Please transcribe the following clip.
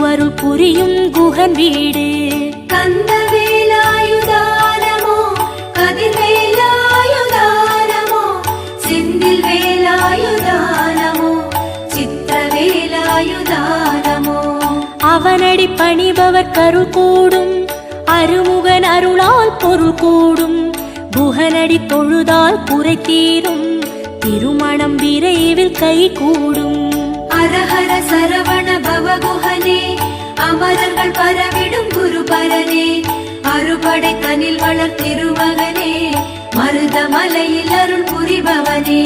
திருவருள் புரியும் குகன் வீடு. கந்தவேலாயுதானமோ கதிர்வேலாயுதானமோ செந்தில் வேலாயுதானமோ சித்திரவேலாயுதானமோ. அவனடி பணிபவர் கருள் கூடும், அருமுகன் அருளால் பொருள் கூடும். குகனடி தொழுதால் குறை தீரும், திருமணம் விரைவில் கை கூடும். அரஹர சரவண பவகுஹனே, அமரர்கள் பரவிடும் குருபரனே, அறுபடை தனில் வளர் திருமகனே, மருதமலையில் அருள் புரிபவனே.